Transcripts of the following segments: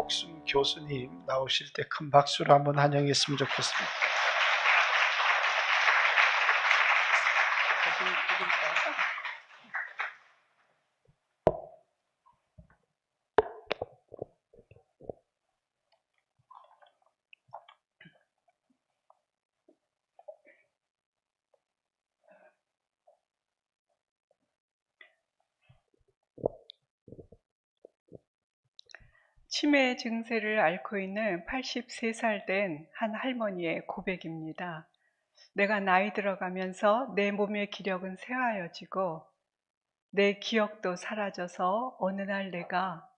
김옥순 교수님 나오실 때 큰 박수로 한번 환영했으면 좋겠습니다. 치매 증세를 앓고 있는 83살 된 한 할머니의 고백입니다. 내가 나이 들어가면서 내 몸의 기력은 쇠하여지고 내 기억도 사라져서 어느 날 내가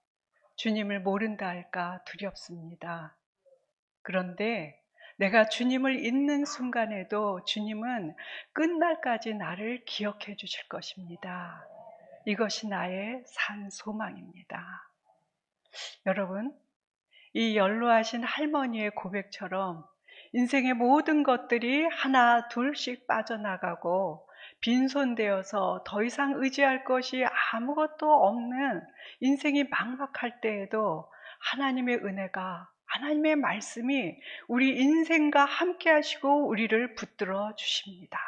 주님을 모른다 할까 두렵습니다. 그런데 내가 주님을 잊는 순간에도 주님은 끝날까지 나를 기억해 주실 것입니다. 이것이 나의 산 소망입니다. 여러분, 이 연로하신 할머니의 고백처럼 인생의 모든 것들이 하나 둘씩 빠져나가고 빈손되어서 더 이상 의지할 것이 아무것도 없는 인생이 막막할 때에도 하나님의 은혜가, 하나님의 말씀이 우리 인생과 함께 하시고 우리를 붙들어 주십니다.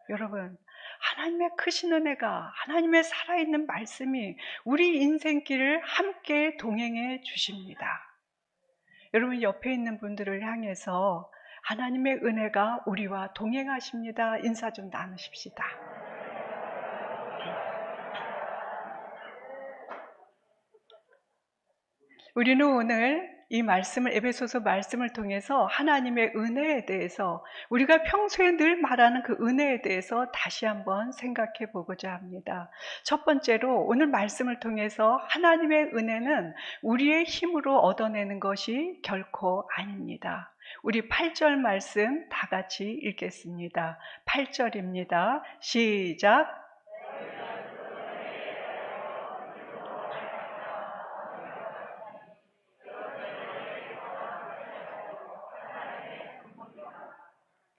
여러분, 하나님의 크신 은혜가, 하나님의 살아있는 말씀이 우리 인생길을 함께 동행해 주십니다. 여러분, 옆에 있는 분들을 향해서 하나님의 은혜가 우리와 동행하십니다. 인사 좀 나누십시다. 우리는 오늘 이 말씀을, 에베소서 말씀을 통해서 하나님의 은혜에 대해서, 우리가 평소에 늘 말하는 그 은혜에 대해서 다시 한번 생각해 보고자 합니다. 첫 번째로 오늘 말씀을 통해서 하나님의 은혜는 우리의 힘으로 얻어내는 것이 결코 아닙니다. 우리 8절 말씀 다 같이 읽겠습니다. 8절입니다. 시작.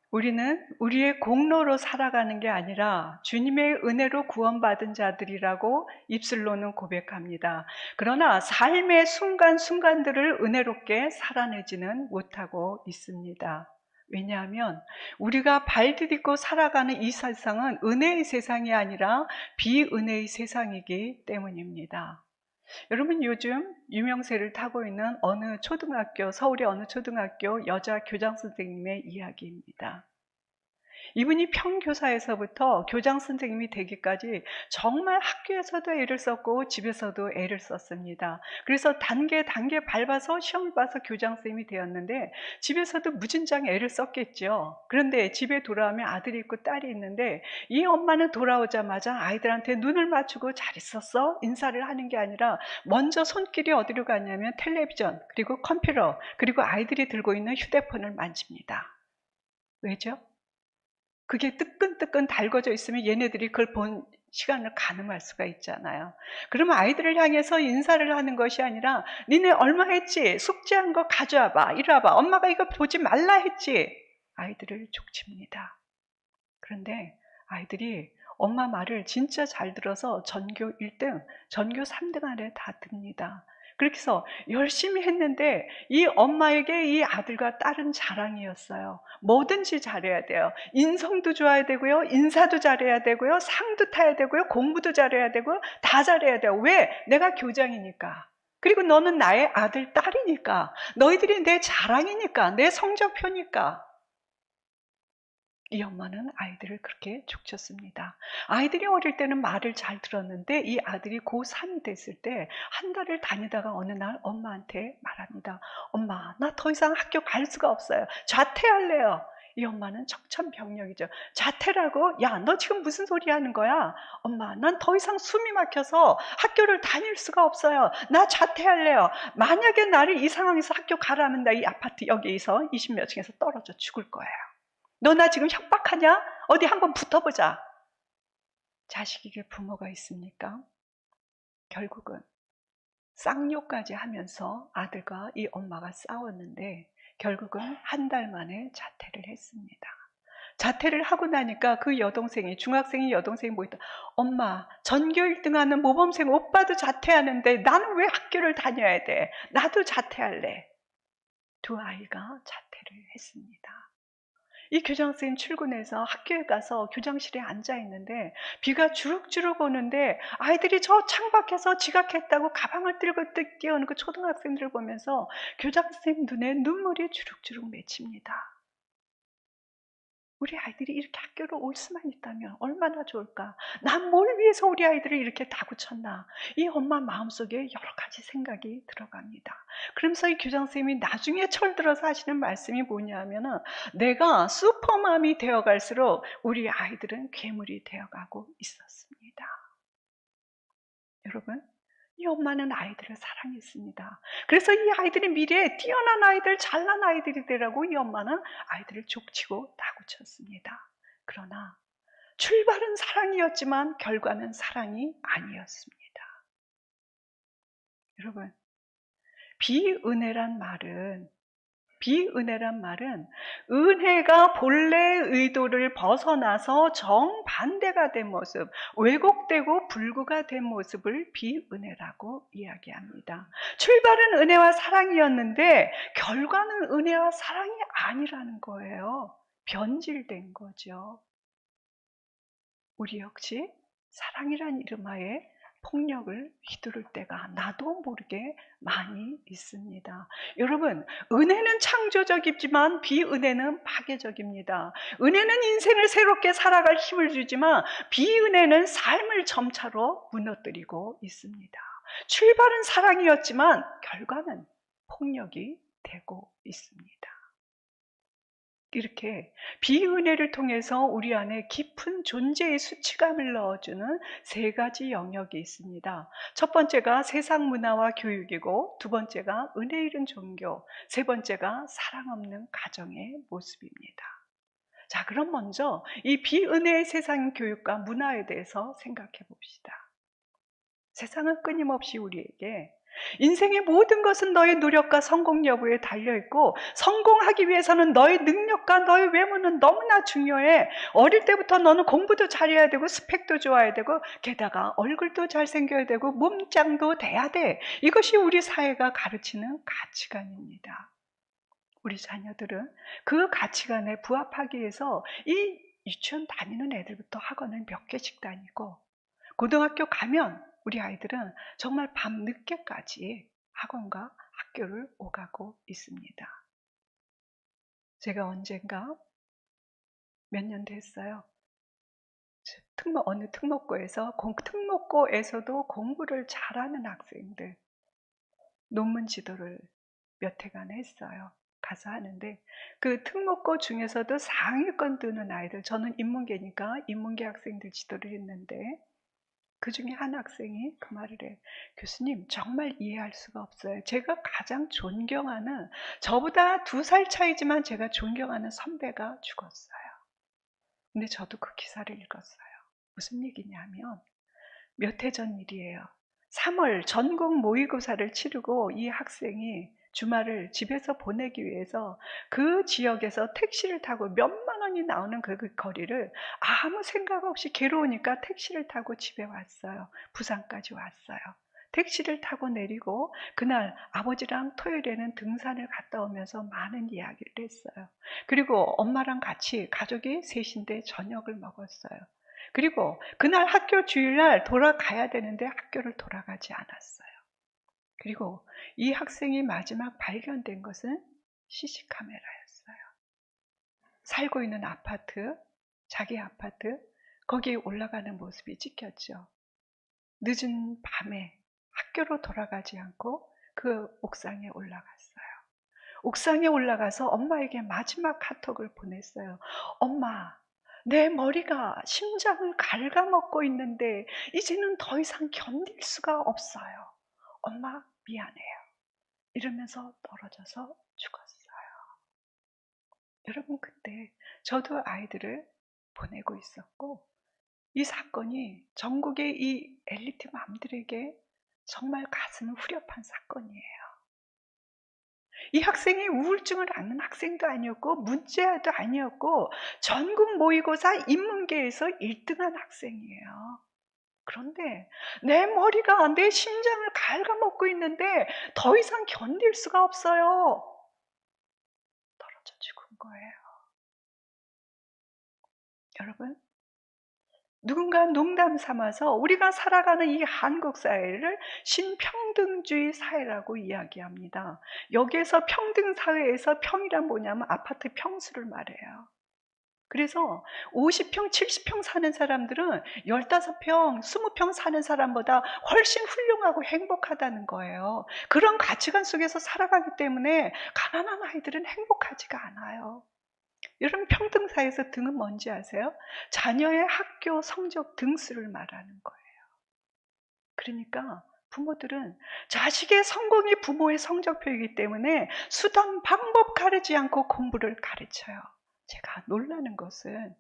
우리는 우리의 공로로 살아가는 게 아니라 주님의 은혜로 구원받은 자들이라고 입술로는 고백합니다. 그러나 삶의 순간순간들을 은혜롭게 살아내지는 못하고 있습니다. 왜냐하면 우리가 발디딛고 살아가는 이 세상은 은혜의 세상이 아니라 비은혜의 세상이기 때문입니다. 여러분, 요즘 유명세를 타고 있는 어느 초등학교, 서울의 어느 초등학교 여자 교장 선생님의 이야기입니다. 이분이 평교사에서부터 교장 선생님이 되기까지 정말 학교에서도 애를 썼고 집에서도 애를 썼습니다. 그래서 단계 밟아서 시험을 봐서 교장 선생님이 되었는데 집에서도 무진장 애를 썼겠죠. 그런데 집에 돌아오면 아들이 있고 딸이 있는데 이 엄마는 돌아오자마자 아이들한테 눈을 맞추고 잘 있었어? 인사를 하는 게 아니라 먼저 손길이 어디로 가냐면 텔레비전, 그리고 컴퓨터, 그리고 아이들이 들고 있는 휴대폰을 만집니다. 왜죠? 그게 뜨끈뜨끈 달궈져 있으면 얘네들이 그걸 본 시간을 가늠할 수가 있잖아요. 그러면 아이들을 향해서 인사를 하는 것이 아니라 니네 얼마 했지? 숙제한 거 가져와봐. 이리 와봐. 엄마가 이거 보지 말라 했지? 아이들을 족칩니다. 그런데 아이들이 엄마 말을 진짜 잘 들어서 전교 1등, 전교 3등 안에 다 듭니다. 그렇게 해서 열심히 했는데 이 엄마에게 이 아들과 딸은 자랑이었어요. 뭐든지 잘해야 돼요. 인성도 좋아야 되고요. 인사도 잘해야 되고요. 상도 타야 되고요. 공부도 잘해야 되고요. 다 잘해야 돼요. 왜? 내가 교장이니까. 그리고 너는 나의 아들, 딸이니까. 너희들이 내 자랑이니까. 내 성적표니까. 이 엄마는 아이들을 그렇게 족쳤습니다. 아이들이 어릴 때는 말을 잘 들었는데 이 아들이 고3이 됐을 때 한 달을 다니다가 어느 날 엄마한테 말합니다. 엄마, 나 더 이상 학교 갈 수가 없어요. 자퇴할래요. 이 엄마는 청천벽력이죠. 자퇴라고? 야, 너 지금 무슨 소리 하는 거야? 엄마, 난 더 이상 숨이 막혀서 학교를 다닐 수가 없어요. 나 자퇴할래요. 만약에 나를 이 상황에서 학교 가라면 나 이 아파트 여기서 20몇 층에서 떨어져 죽을 거예요. 너 나 지금 협박하냐? 어디 한번 붙어보자. 자식에게 부모가 있습니까? 결국은 쌍욕까지 하면서 아들과 이 엄마가 싸웠는데 결국은 한 달 만에 자퇴를 했습니다. 자퇴를 하고 나니까 그 여동생이, 중학생이 여동생이 뭐 있다. 엄마, 전교 1등하는 모범생 오빠도 자퇴하는데 나는 왜 학교를 다녀야 돼? 나도 자퇴할래. 두 아이가 자퇴를 했습니다. 이 교장선생님 출근해서 학교에 가서 교장실에 앉아 있는데 비가 주룩주룩 오는데 아이들이 저 창밖에서 지각했다고 가방을 들고 뛰어오는 그 초등학생들을 보면서 교장선생님 눈에 눈물이 주룩주룩 맺힙니다. 우리 아이들이 이렇게 학교를 올 수만 있다면 얼마나 좋을까. 난 뭘 위해서 우리 아이들을 이렇게 다구쳤나. 이 엄마 마음속에 여러 가지 생각이 들어갑니다. 그러면서 이 교장선생님이 나중에 철들어서 하시는 말씀이 뭐냐면은 내가 슈퍼맘이 되어갈수록 우리 아이들은 괴물이 되어가고 있었습니다. 여러분, 이 엄마는 아이들을 사랑했습니다. 그래서 이 아이들의 미래에 뛰어난 아이들, 잘난 아이들이 되라고 이 엄마는 아이들을 족치고 다구쳤습니다. 그러나 출발은 사랑이었지만 결과는 사랑이 아니었습니다. 여러분, 비은혜란 말은 은혜가 본래 의도를 벗어나서 정반대가 된 모습, 왜곡되고 불구가 된 모습을 비은혜라고 이야기합니다. 출발은 은혜와 사랑이었는데 결과는 은혜와 사랑이 아니라는 거예요. 변질된 거죠. 우리 역시 사랑이란 이름하에 폭력을 휘두를 때가 나도 모르게 많이 있습니다. 여러분, 은혜는 창조적이지만 비은혜는 파괴적입니다. 은혜는 인생을 새롭게 살아갈 힘을 주지만 비은혜는 삶을 점차로 무너뜨리고 있습니다. 출발은 사랑이었지만 결과는 폭력이 되고 있습니다. 이렇게 비은혜를 통해서 우리 안에 깊은 존재의 수치감을 넣어주는 세 가지 영역이 있습니다. 첫 번째가 세상 문화와 교육이고, 두 번째가 은혜 잃은 종교, 세 번째가 사랑 없는 가정의 모습입니다. 자, 그럼 먼저 이 비은혜의 세상 교육과 문화에 대해서 생각해 봅시다. 세상은 끊임없이 우리에게 인생의 모든 것은 너의 노력과 성공 여부에 달려있고 성공하기 위해서는 너의 능력과 너의 외모는 너무나 중요해. 어릴 때부터 너는 공부도 잘해야 되고 스펙도 좋아야 되고 게다가 얼굴도 잘생겨야 되고 몸짱도 돼야 돼. 이것이 우리 사회가 가르치는 가치관입니다. 우리 자녀들은 그 가치관에 부합하기 위해서 이 유치원 다니는 애들부터 학원을 몇 개씩 다니고 고등학교 가면 우리 아이들은 정말 밤 늦게까지 학원과 학교를 오가고 있습니다. 제가 언젠가 몇 년 됐어요. 어느 특목고에서도 공부를 잘하는 학생들 논문 지도를 몇 해간 했어요. 가서 하는데 그 특목고 중에서도 상위권 드는 아이들, 저는 인문계니까 인문계 학생들 지도를 했는데 그 중에 한 학생이 그 말을 해. 교수님, 정말 이해할 수가 없어요. 제가 가장 존경하는, 저보다 2살 차이지만 제가 존경하는 선배가 죽었어요. 근데 저도 그 기사를 읽었어요. 무슨 얘기냐면 몇 해 전 일이에요. 3월 전국 모의고사를 치르고 이 학생이 주말을 집에서 보내기 위해서 그 지역에서 택시를 타고 몇만 원이 나오는 그 거리를 아무 생각 없이 괴로우니까 택시를 타고 집에 왔어요. 부산까지 왔어요. 택시를 타고 내리고 그날 아버지랑 토요일에는 등산을 갔다 오면서 많은 이야기를 했어요. 그리고 엄마랑 같이 가족이 셋인데 저녁을 먹었어요. 그리고 그날 학교 주일날 돌아가야 되는데 학교를 돌아가지 않았어요. 그리고 이 학생이 마지막 발견된 것은 CC카메라였어요. 살고 있는 아파트, 자기 아파트, 거기에 올라가는 모습이 찍혔죠. 늦은 밤에 학교로 돌아가지 않고 그 옥상에 올라갔어요. 옥상에 올라가서 엄마에게 마지막 카톡을 보냈어요. 엄마, 내 머리가 심장을 갉아먹고 있는데 이제는 더 이상 견딜 수가 없어요. 엄마 미안해요. 이러면서 떨어져서 죽었어요. 여러분, 그때 저도 아이들을 보내고 있었고 이 사건이 전국의 이 엘리트 맘들에게 정말 가슴을 후렵한 사건이에요. 이 학생이 우울증을 앓는 학생도 아니었고 문제아도 아니었고 전국 모의고사 인문계에서 1등한 학생이에요. 그런데 내 머리가 내 심장을 갉아먹고 있는데 더 이상 견딜 수가 없어요. 떨어져 죽은 거예요. 여러분, 누군가 농담 삼아서 우리가 살아가는 이 한국 사회를 신평등주의 사회라고 이야기합니다. 여기에서 평등 사회에서 평이란 뭐냐면 아파트 평수를 말해요. 그래서 50평, 70평 사는 사람들은 15평, 20평 사는 사람보다 훨씬 훌륭하고 행복하다는 거예요. 그런 가치관 속에서 살아가기 때문에 가난한 아이들은 행복하지가 않아요. 여러분, 평등사회에서 등은 뭔지 아세요? 자녀의 학교 성적 등수를 말하는 거예요. 그러니까 부모들은 자식의 성공이 부모의 성적표이기 때문에 수단, 방법 가르치지 않고 공부를 가르쳐요. 제가 놀라는 것은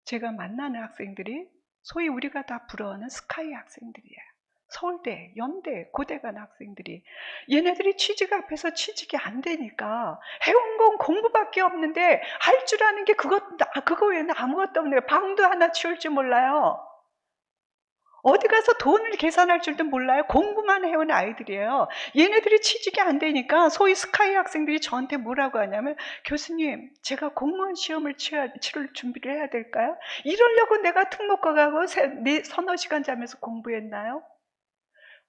제가 만나는 학생들이 소위 우리가 다 부러워하는 스카이 학생들이에요. 서울대, 연대, 고대 간 학생들이 얘네들이 취직 앞에서 취직이 안 되니까 해온 건 공부밖에 없는데 할 줄 아는 게 그거 외에는 아무것도 없네요. 방도 하나 치울 줄 몰라요. 어디 가서 돈을 계산할 줄도 몰라요. 공부만 해온 아이들이에요. 얘네들이 취직이 안 되니까 소위 스카이 학생들이 저한테 뭐라고 하냐면 교수님, 제가 공무원 시험을 치를 준비를 해야 될까요? 이러려고 내가 특목고 가고 서너 시간 자면서 공부했나요?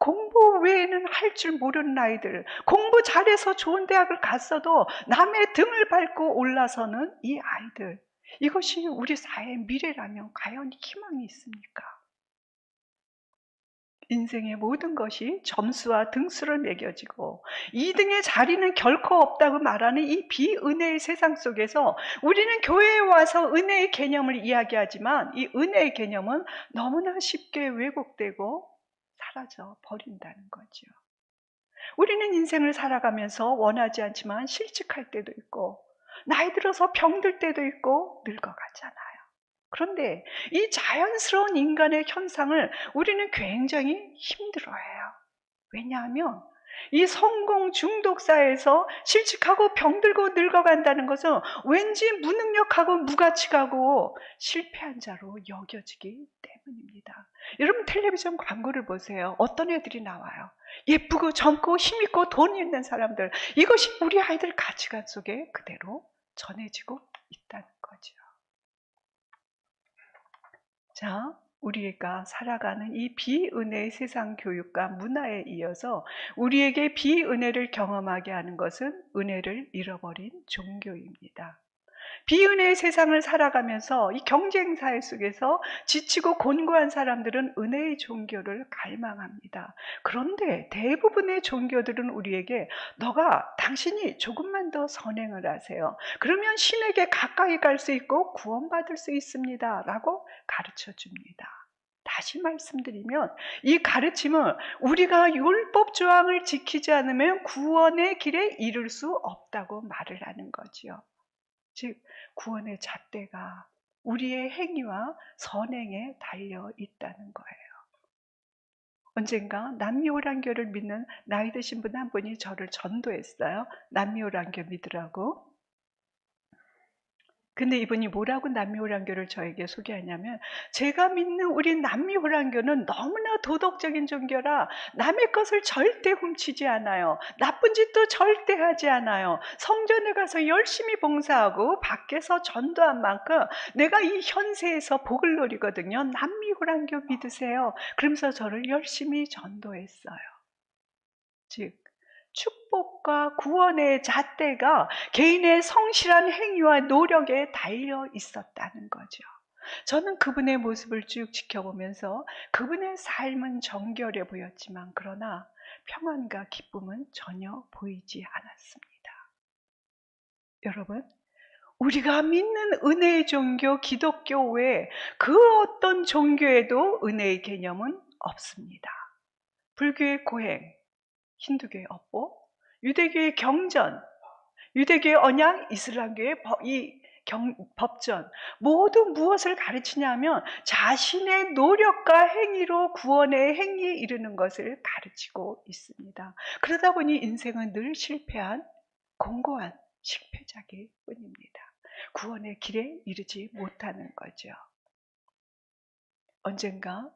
공부 외에는 할 줄 모르는 아이들, 공부 잘해서 좋은 대학을 갔어도 남의 등을 밟고 올라서는 이 아이들, 이것이 우리 사회의 미래라면 과연 희망이 있습니까? 인생의 모든 것이 점수와 등수를 매겨지고 2등의 자리는 결코 없다고 말하는 이 비은혜의 세상 속에서 우리는 교회에 와서 은혜의 개념을 이야기하지만 이 은혜의 개념은 너무나 쉽게 왜곡되고 사라져 버린다는 거죠. 우리는 인생을 살아가면서 원하지 않지만 실직할 때도 있고 나이 들어서 병들 때도 있고 늙어가잖아요. 그런데 이 자연스러운 인간의 현상을 우리는 굉장히 힘들어해요. 왜냐하면 이 성공 중독사에서 실직하고 병들고 늙어간다는 것은 왠지 무능력하고 무가치하고 실패한 자로 여겨지기 때문입니다. 여러분, 텔레비전 광고를 보세요. 어떤 애들이 나와요? 예쁘고 젊고 힘있고 돈 있는 사람들. 이것이 우리 아이들 가치관 속에 그대로 전해지고 있다는 거죠. 자, 우리가 살아가는 이 비은혜의 세상 교육과 문화에 이어서 우리에게 비은혜를 경험하게 하는 것은 은혜를 잃어버린 종교입니다. 비은혜의 세상을 살아가면서 이 경쟁사회 속에서 지치고 곤고한 사람들은 은혜의 종교를 갈망합니다. 그런데 대부분의 종교들은 우리에게 당신이 조금만 더 선행을 하세요. 그러면 신에게 가까이 갈 수 있고 구원받을 수 있습니다. 라고 가르쳐 줍니다. 다시 말씀드리면 이 가르침은 우리가 율법 조항을 지키지 않으면 구원의 길에 이를 수 없다고 말을 하는 거지요. 즉 구원의 잣대가 우리의 행위와 선행에 달려 있다는 거예요. 언젠가 남미오란교를 믿는 나이 드신 분 한 분이 저를 전도했어요. 남미오란교 믿으라고. 근데 이분이 뭐라고 남미오란교를 저에게 소개하냐면 제가 믿는 우리 남미오란교는 너무나 도덕적인 종교라 남의 것을 절대 훔치지 않아요. 나쁜 짓도 절대 하지 않아요. 성전에 가서 열심히 봉사하고 밖에서 전도한 만큼 내가 이 현세에서 복을 누리거든요. 남미오란교 믿으세요. 그러면서 저를 열심히 전도했어요. 즉 축복과 구원의 잣대가 개인의 성실한 행위와 노력에 달려 있었다는 거죠. 저는 그분의 모습을 쭉 지켜보면서 그분의 삶은 정결해 보였지만 그러나 평안과 기쁨은 전혀 보이지 않았습니다. 여러분, 우리가 믿는 은혜의 종교 기독교 외에 그 어떤 종교에도 은혜의 개념은 없습니다. 불교의 고행, 힌두교의 업보, 유대교의 경전, 유대교의 언약, 이슬람교의 이 법전 모두 무엇을 가르치냐면 자신의 노력과 행위로 구원의 행위에 이르는 것을 가르치고 있습니다. 그러다 보니 인생은 늘 실패한 공고한 실패자일 뿐입니다. 구원의 길에 이르지 못하는 거죠. 언젠가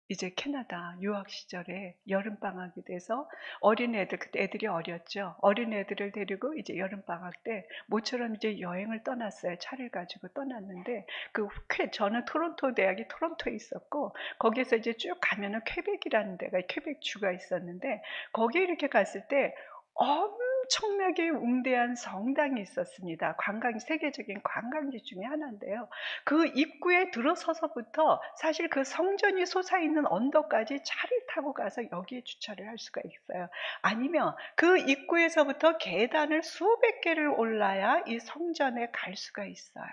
이제 캐나다 유학 시절에 여름방학이 돼서 어린애들, 그때 애들이 어렸죠. 어린애들을 데리고 이제 여름방학 때 모처럼 이제 여행을 떠났어요. 차를 가지고 떠났는데 저는 토론토 대학이 토론토에 있었고 거기에서 이제 쭉 가면은 퀘벡이라는 데가 퀘벡주가 있었는데 거기에 이렇게 갔을 때 엄청나게 웅대한 성당이 있었습니다. 세계적인 관광지 중에 하나인데요. 그 입구에 들어서서부터 사실 그 성전이 솟아있는 언덕까지 차를 타고 가서 여기에 주차를 할 수가 있어요. 아니면 그 입구에서부터 계단을 수백 개를 올라야 이 성전에 갈 수가 있어요.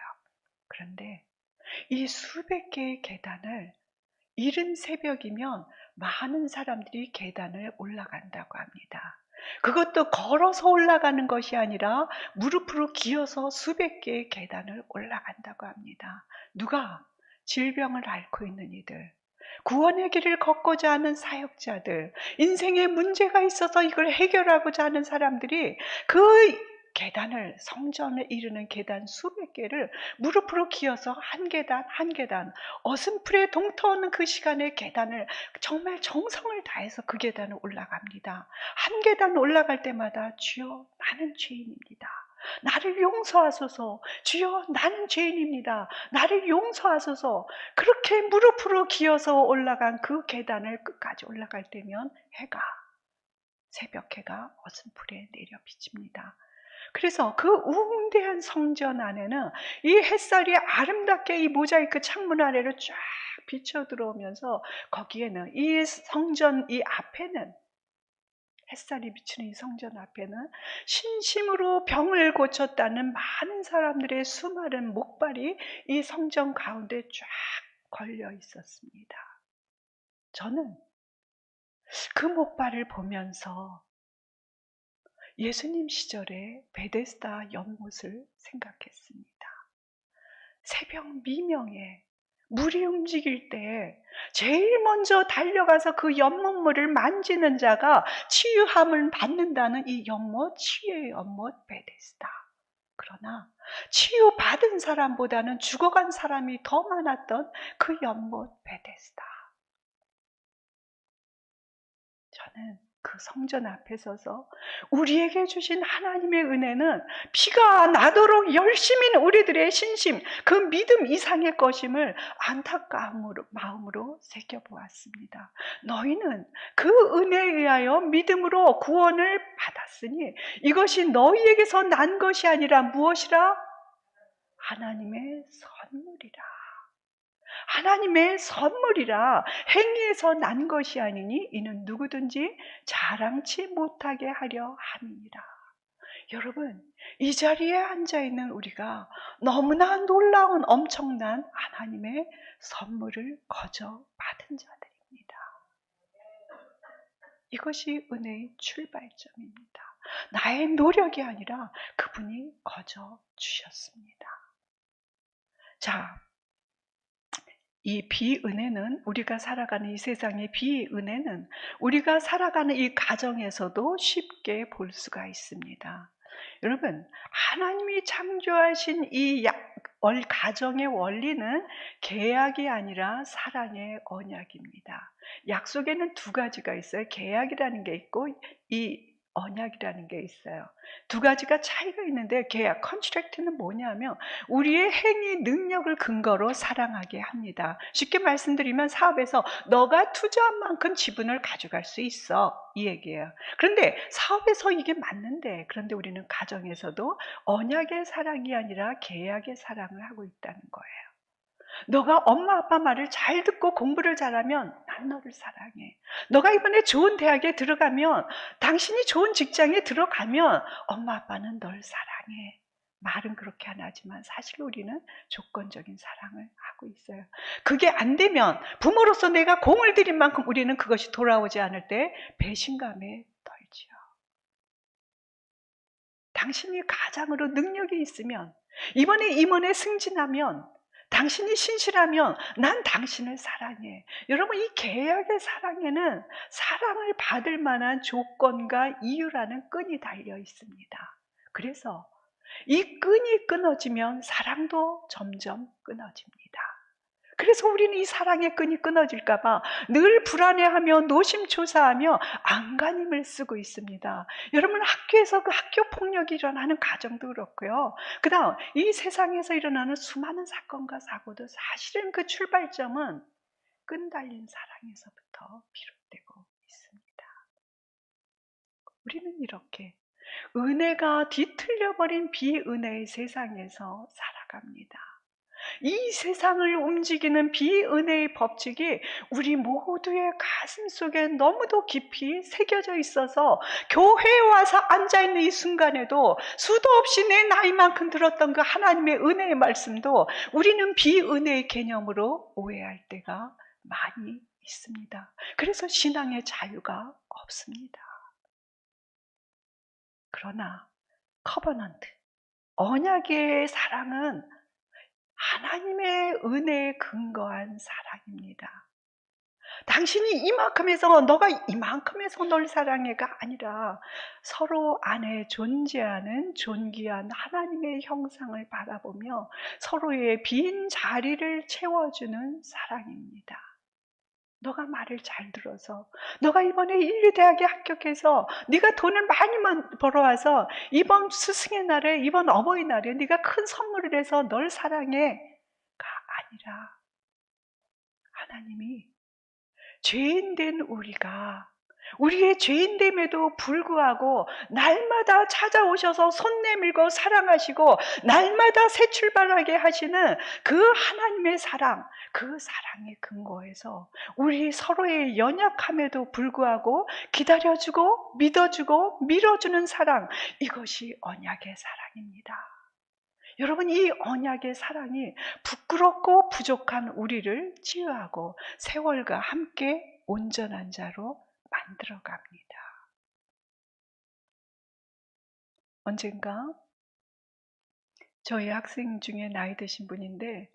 그런데 이 수백 개의 계단을 이른 새벽이면 많은 사람들이 계단을 올라간다고 합니다. 그것도 걸어서 올라가는 것이 아니라 무릎으로 기어서 수백 개의 계단을 올라간다고 합니다. 누가? 질병을 앓고 있는 이들, 구원의 길을 걷고자 하는 사역자들, 인생에 문제가 있어서 이걸 해결하고자 하는 사람들이 그 계단을, 성전에 이르는 계단 수백 개를 무릎으로 기어서 한 계단 한 계단, 어슴풀에 동터오는 그 시간에 계단을 정말 정성을 다해서 그 계단을 올라갑니다. 한 계단 올라갈 때마다 주여 나는 죄인입니다. 나를 용서하소서. 주여 나는 죄인입니다. 나를 용서하소서. 그렇게 무릎으로 기어서 올라간 그 계단을 끝까지 올라갈 때면 새벽 해가 어슴풀에 내려 비칩니다. 그래서 그 우웅대한 성전 안에는 이 햇살이 아름답게 이 모자이크 창문 아래로 쫙 비쳐 들어오면서 거기에는 이 성전 이 앞에는 햇살이 비치는 이 성전 앞에는 신심으로 병을 고쳤다는 많은 사람들의 수많은 목발이 이 성전 가운데 쫙 걸려 있었습니다. 저는 그 목발을 보면서 예수님 시절의 베데스다 연못을 생각했습니다. 새벽 미명에 물이 움직일 때 제일 먼저 달려가서 그 연못물을 만지는 자가 치유함을 받는다는 이 연못, 치유의 연못 베데스다. 그러나 치유받은 사람보다는 죽어간 사람이 더 많았던 그 연못 베데스다. 저는 그 성전 앞에 서서 우리에게 주신 하나님의 은혜는 피가 나도록 열심인 우리들의 신심, 그 믿음 이상의 것임을 안타까운 마음으로 새겨보았습니다. 너희는 그 은혜에 의하여 믿음으로 구원을 받았으니 이것이 너희에게서 난 것이 아니라 무엇이라? 하나님의 선물이라. 하나님의 선물이라 행위에서 난 것이 아니니 이는 누구든지 자랑치 못하게 하려 함이니라. 여러분, 이 자리에 앉아있는 우리가 너무나 놀라운 엄청난 하나님의 선물을 거저 받은 자들입니다. 이것이 은혜의 출발점입니다. 나의 노력이 아니라 그분이 거저 주셨습니다. 자, 이 비은혜는 우리가 살아가는 이 세상의 비은혜는 우리가 살아가는 이 가정에서도 쉽게 볼 수가 있습니다. 여러분, 하나님이 창조하신 이 가정의 원리는 계약이 아니라 사랑의 언약입니다. 약속에는 두 가지가 있어요. 계약이라는 게 있고 이 언약이라는 게 있어요. 두 가지가 차이가 있는데 계약, 컨트랙트는 뭐냐면 우리의 행위 능력을 근거로 사랑하게 합니다. 쉽게 말씀드리면 사업에서 너가 투자한 만큼 지분을 가져갈 수 있어 이 얘기예요. 그런데 사업에서 이게 맞는데 그런데 우리는 가정에서도 언약의 사랑이 아니라 계약의 사랑을 하고 있다는 거예요. 너가 엄마 아빠 말을 잘 듣고 공부를 잘하면 난 너를 사랑해. 너가 이번에 좋은 대학에 들어가면, 당신이 좋은 직장에 들어가면 엄마 아빠는 널 사랑해. 말은 그렇게 안 하지만 사실 우리는 조건적인 사랑을 하고 있어요. 그게 안 되면 부모로서 내가 공을 들인 만큼 우리는 그것이 돌아오지 않을 때 배신감에 떨지요. 당신이 가장으로 능력이 있으면 이번에 임원에 승진하면, 당신이 신실하면 난 당신을 사랑해. 여러분, 이 계약의 사랑에는 사랑을 받을 만한 조건과 이유라는 끈이 달려 있습니다. 그래서 이 끈이 끊어지면 사랑도 점점 끊어집니다. 그래서 우리는 이 사랑의 끈이 끊어질까봐 늘 불안해하며 노심초사하며 안간힘을 쓰고 있습니다. 여러분, 학교에서 그 학교 폭력이 일어나는 가정도 그렇고요. 그 다음 이 세상에서 일어나는 수많은 사건과 사고도 사실은 그 출발점은 끈 달린 사랑에서부터 비롯되고 있습니다. 우리는 이렇게 은혜가 뒤틀려버린 비은혜의 세상에서 살아갑니다. 이 세상을 움직이는 비은혜의 법칙이 우리 모두의 가슴 속에 너무도 깊이 새겨져 있어서 교회에 와서 앉아있는 이 순간에도 수도 없이 내 나이만큼 들었던 그 하나님의 은혜의 말씀도 우리는 비은혜의 개념으로 오해할 때가 많이 있습니다. 그래서 신앙의 자유가 없습니다. 그러나 커버넌트, 언약의 사랑은 하나님의 은혜에 근거한 사랑입니다. 당신이 이만큼 해서 너가 이만큼 해서 널 사랑해가 아니라 서로 안에 존재하는 존귀한 하나님의 형상을 바라보며 서로의 빈 자리를 채워주는 사랑입니다. 너가 말을 잘 들어서, 너가 이번에 인류대학에 합격해서 네가 돈을 많이 벌어와서 이번 스승의 날에, 이번 어버이날에 네가 큰 선물을 해서 널 사랑해가 아니라 하나님이 죄인된 우리의 죄인됨에도 불구하고 날마다 찾아오셔서 손 내밀고 사랑하시고 날마다 새 출발하게 하시는 그 하나님의 사랑, 그 사랑의 근거에서 우리 서로의 연약함에도 불구하고 기다려주고 믿어주고 밀어주는 사랑, 이것이 언약의 사랑입니다. 여러분, 이 언약의 사랑이 부끄럽고 부족한 우리를 치유하고 세월과 함께 온전한 자로 만들어갑니다. 언젠가 저희 학생 중에 나이 드신 분인데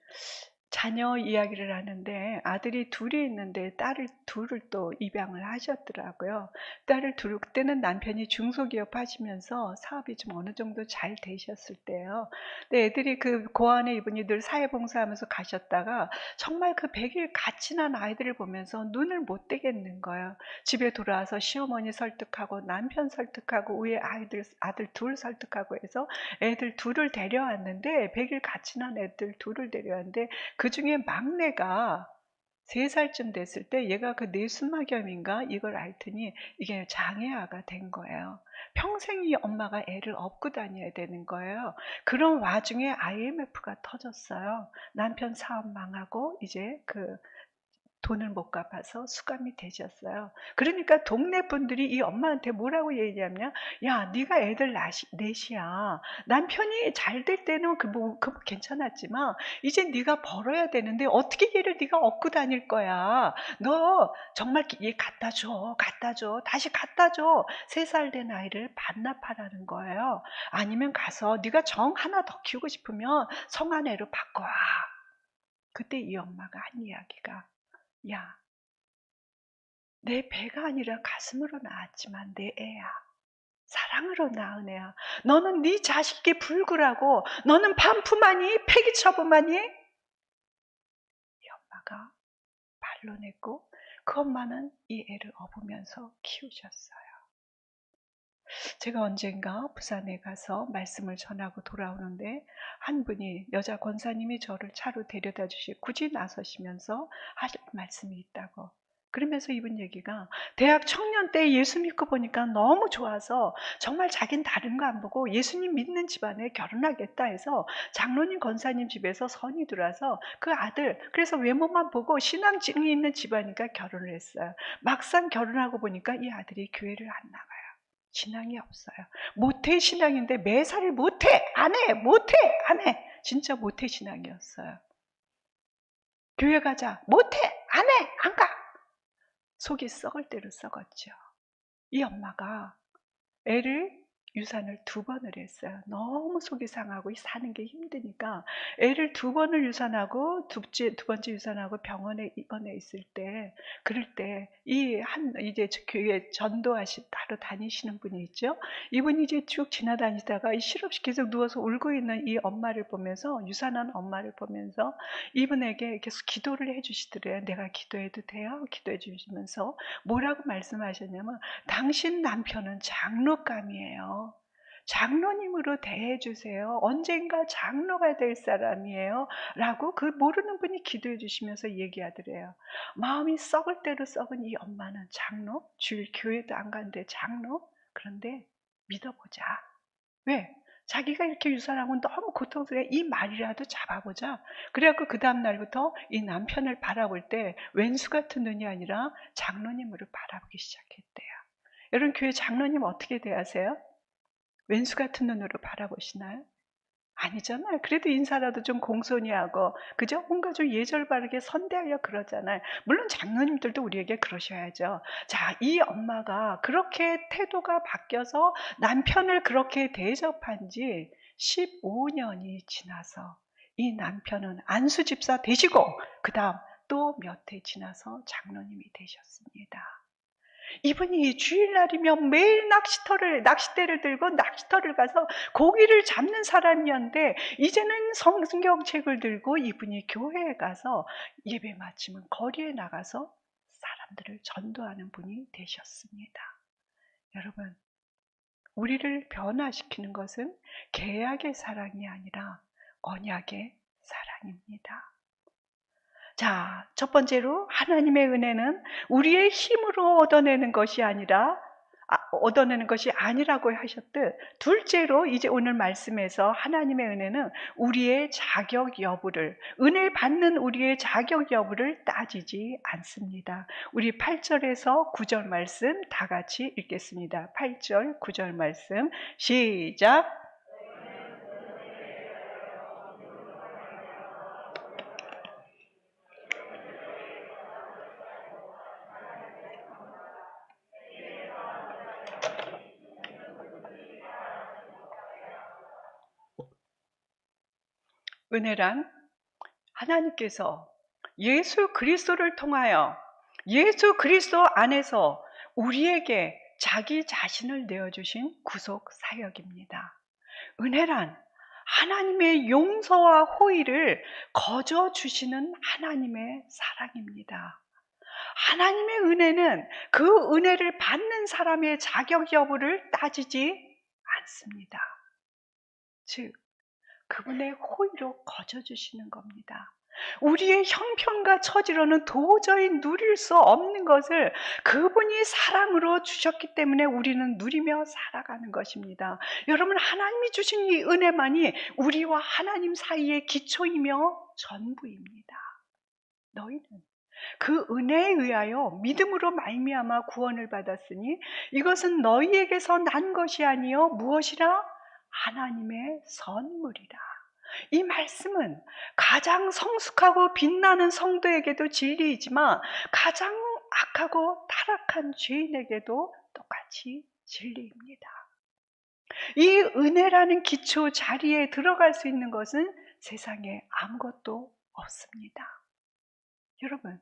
자녀 이야기를 하는데 아들이 둘이 있는데 딸을 둘을 또 입양을 하셨더라고요. 딸을 둘, 그때는 남편이 중소기업 하시면서 사업이 좀 어느 정도 잘 되셨을 때예요. 근데 애들이 그 고아원에 이분이 늘 사회봉사하면서 가셨다가 정말 그 100일 갓이 난 아이들을 보면서 눈을 못 떼겠는 거예요. 집에 돌아와서 시어머니 설득하고 남편 설득하고 위에 아들 둘 설득하고 해서 애들 둘을 데려왔는데 100일 갓이 난 애들 둘을 데려왔는데 그 중에 막내가 3살쯤 됐을 때 얘가 그 뇌수막염인가 이걸 앓더니 이게 장애아가 된 거예요. 평생 이 엄마가 애를 업고 다녀야 되는 거예요. 그런 와중에 IMF가 터졌어요. 남편 사업 망하고 이제 그 돈을 못 갚아서 수감이 되셨어요. 그러니까 동네 분들이 이 엄마한테 뭐라고 얘기하냐? 야, 네가 애들 넷이야. 남편이 잘 될 때는 그거 괜찮았지만 이제 네가 벌어야 되는데 어떻게 얘를 네가 업고 다닐 거야? 너 정말 얘 갖다 줘. 다시 갖다 줘. 3살 된 아이를 반납하라는 거예요. 아니면 가서 네가 정 하나 더 키우고 싶으면 성안애로 바꿔와. 그때 이 엄마가 한 이야기가, 야, 내 배가 아니라 가슴으로 낳았지만 내 애야. 사랑으로 낳은 애야. 너는 네 자식이 불구라고, 너는 반품하니? 폐기처분하니? 이 엄마가 반론했고 그 엄마는 이 애를 업으면서 키우셨어요. 제가 언젠가 부산에 가서 말씀을 전하고 돌아오는데 한 분이, 여자 권사님이 저를 차로 데려다 주시고 굳이 나서시면서 하실 말씀이 있다고. 그러면서 이분 얘기가, 대학 청년 때 예수 믿고 보니까 너무 좋아서 정말 자긴 다른 거 안 보고 예수님 믿는 집안에 결혼하겠다 해서 장로님 권사님 집에서 선이 들어와서 그 아들, 그래서 외모만 보고 신앙증이 있는 집안이니까 결혼을 했어요. 막상 결혼하고 보니까 이 아들이 교회를 안 나가요. 신앙이 없어요. 모태 신앙인데 매사를 못해, 안 해, 못해, 안 해. 진짜 모태 신앙이었어요. 교회 가자, 못해, 안 해, 안 가. 속이 썩을 대로 썩었죠. 이 엄마가 애를 유산을 2번을 했어요. 너무 속이 상하고 사는 게 힘드니까 애를 2번을 유산하고 두 번째 유산하고 병원에 입원해 있을 때, 그럴 때 이제 교회 따로 다니시는 분이 있죠. 이분이 이제 쭉 지나다니다가 실없이 계속 누워서 울고 있는 이 엄마를 보면서, 유산한 엄마를 보면서 이분에게 계속 기도를 해주시더래요. 내가 기도해도 돼요? 기도해 주시면서 뭐라고 말씀하셨냐면, 당신 남편은 장로감이에요. 장로님으로 대해주세요. 언젠가 장로가 될 사람이에요. 라고 그 모르는 분이 기도해 주시면서 얘기하더래요. 마음이 썩을 대로 썩은 이 엄마는 장로? 주일 교회도 안 가는데 장로? 그런데 믿어보자. 왜? 자기가 이렇게 유산하고 너무 고통스러워. 이 말이라도 잡아보자. 그래갖고 그 다음 날부터 이 남편을 바라볼 때 왼수 같은 눈이 아니라 장로님으로 바라보기 시작했대요. 여러분, 교회 장로님 어떻게 대하세요? 왼수 같은 눈으로 바라보시나요? 아니잖아요. 그래도 인사라도 좀 공손히 하고, 그죠? 온 가족 예절 바르게 선대하려 그러잖아요. 물론 장로님들도 우리에게 그러셔야죠. 자, 이 엄마가 그렇게 태도가 바뀌어서 남편을 그렇게 대접한 지 15년이 지나서 이 남편은 안수 집사 되시고, 그 다음 또 몇 해 지나서 장로님이 되셨습니다. 이분이 주일날이면 매일 낚싯대를 들고 낚시터를 가서 고기를 잡는 사람이었는데, 이제는 성경책을 들고 이분이 교회에 가서 예배 마치면 거리에 나가서 사람들을 전도하는 분이 되셨습니다. 여러분, 우리를 변화시키는 것은 계약의 사랑이 아니라 언약의 사랑입니다. 자, 첫 번째로 하나님의 은혜는 우리의 힘으로 얻어내는 것이 아니라고 하셨듯, 둘째로 이제 오늘 말씀에서 하나님의 은혜는 우리의 자격 여부를, 은혜 받는 우리의 자격 여부를 따지지 않습니다. 우리 8절에서 9절 말씀 다 같이 읽겠습니다. 8절, 9절 말씀 시작. 은혜란 하나님께서 예수 그리스도를 통하여 예수 그리스도 안에서 우리에게 자기 자신을 내어주신 구속 사역입니다. 은혜란 하나님의 용서와 호의를 거저 주시는 하나님의 사랑입니다. 하나님의 은혜는 그 은혜를 받는 사람의 자격 여부를 따지지 않습니다. 즉, 그분의 호의로 거저주시는 겁니다. 우리의 형편과 처지로는 도저히 누릴 수 없는 것을 그분이 사랑으로 주셨기 때문에 우리는 누리며 살아가는 것입니다. 여러분, 하나님이 주신 이 은혜만이 우리와 하나님 사이의 기초이며 전부입니다. 너희는 그 은혜에 의하여 믿음으로 말미암아 구원을 받았으니 이것은 너희에게서 난 것이 아니요 무엇이라? 하나님의 선물이라. 이 말씀은 가장 성숙하고 빛나는 성도에게도 진리이지만 가장 악하고 타락한 죄인에게도 똑같이 진리입니다. 이 은혜라는 기초 자리에 들어갈 수 있는 것은 세상에 아무것도 없습니다. 여러분,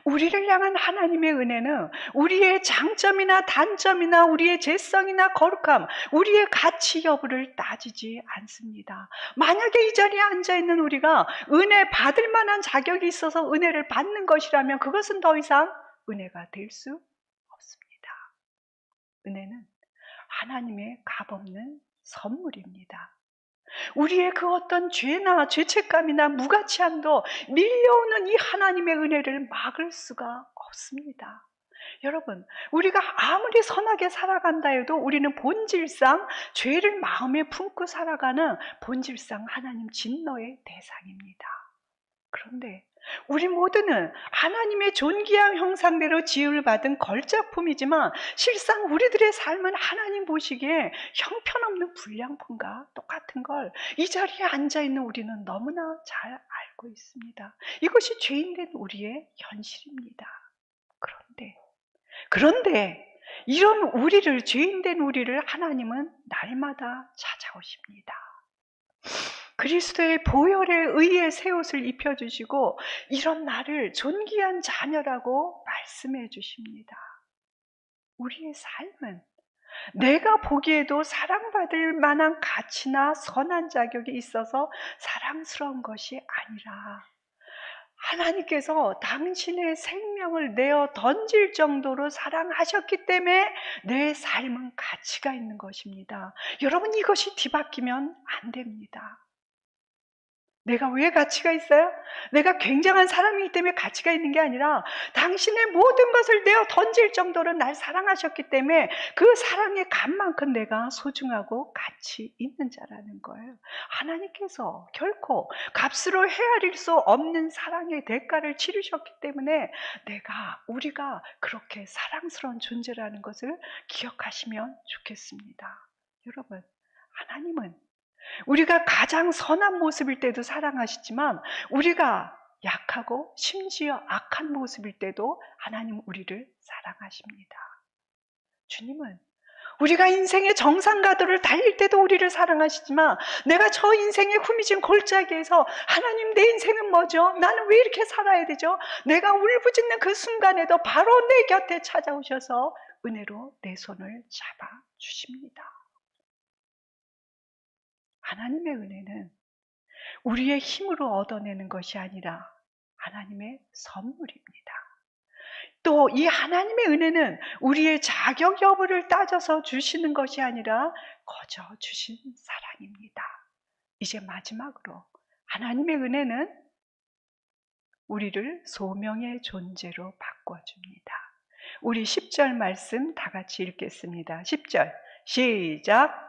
우리를 향한 하나님의 은혜는 우리의 장점이나 단점이나 우리의 재성이나 거룩함, 우리의 가치 여부를 따지지 않습니다. 만약에 이 자리에 앉아있는 우리가 은혜 받을 만한 자격이 있어서 은혜를 받는 것이라면 그것은 더 이상 은혜가 될 수 없습니다. 은혜는 하나님의 값없는 선물입니다. 우리의 그 어떤 죄나 죄책감이나 무가치함도 밀려오는 이 하나님의 은혜를 막을 수가 없습니다. 여러분, 우리가 아무리 선하게 살아간다 해도 우리는 본질상 죄를 마음에 품고 살아가는 본질상 하나님 진노의 대상입니다. 그런데 우리 모두는 하나님의 존귀한 형상대로 지음을 받은 걸작품이지만 실상 우리들의 삶은 하나님 보시기에 형편없는 불량품과 똑같은 걸 이 자리에 앉아있는 우리는 너무나 잘 알고 있습니다. 이것이 죄인된 우리의 현실입니다. 그런데 이런 우리를, 죄인된 우리를 하나님은 날마다 찾아오십니다. 그리스도의 보혈의 의의 새 옷을 입혀주시고 이런 나를 존귀한 자녀라고 말씀해 주십니다. 우리의 삶은 내가 보기에도 사랑받을 만한 가치나 선한 자격이 있어서 사랑스러운 것이 아니라 하나님께서 당신의 생명을 내어 던질 정도로 사랑하셨기 때문에 내 삶은 가치가 있는 것입니다. 여러분, 이것이 뒤바뀌면 안 됩니다. 내가 왜 가치가 있어요? 내가 굉장한 사람이기 때문에 가치가 있는 게 아니라 당신의 모든 것을 내어 던질 정도로 날 사랑하셨기 때문에 그 사랑의 값만큼 내가 소중하고 가치 있는 자라는 거예요. 하나님께서 결코 값으로 헤아릴 수 없는 사랑의 대가를 치르셨기 때문에 우리가 그렇게 사랑스러운 존재라는 것을 기억하시면 좋겠습니다. 여러분, 하나님은 우리가 가장 선한 모습일 때도 사랑하시지만 우리가 약하고 심지어 악한 모습일 때도 하나님 우리를 사랑하십니다. 주님은 우리가 인생의 정상가도를 달릴 때도 우리를 사랑하시지만 내가 저 인생의 후미진 골짜기에서 하나님, 내 인생은 뭐죠? 나는 왜 이렇게 살아야 되죠? 내가 울부짖는 그 순간에도 바로 내 곁에 찾아오셔서 은혜로 내 손을 잡아주십니다. 하나님의 은혜는 우리의 힘으로 얻어내는 것이 아니라 하나님의 선물입니다. 또 이 하나님의 은혜는 우리의 자격 여부를 따져서 주시는 것이 아니라 거저 주신 사랑입니다. 이제 마지막으로 하나님의 은혜는 우리를 소명의 존재로 바꿔줍니다. 우리 10절 말씀 다 같이 읽겠습니다. 10절 시작.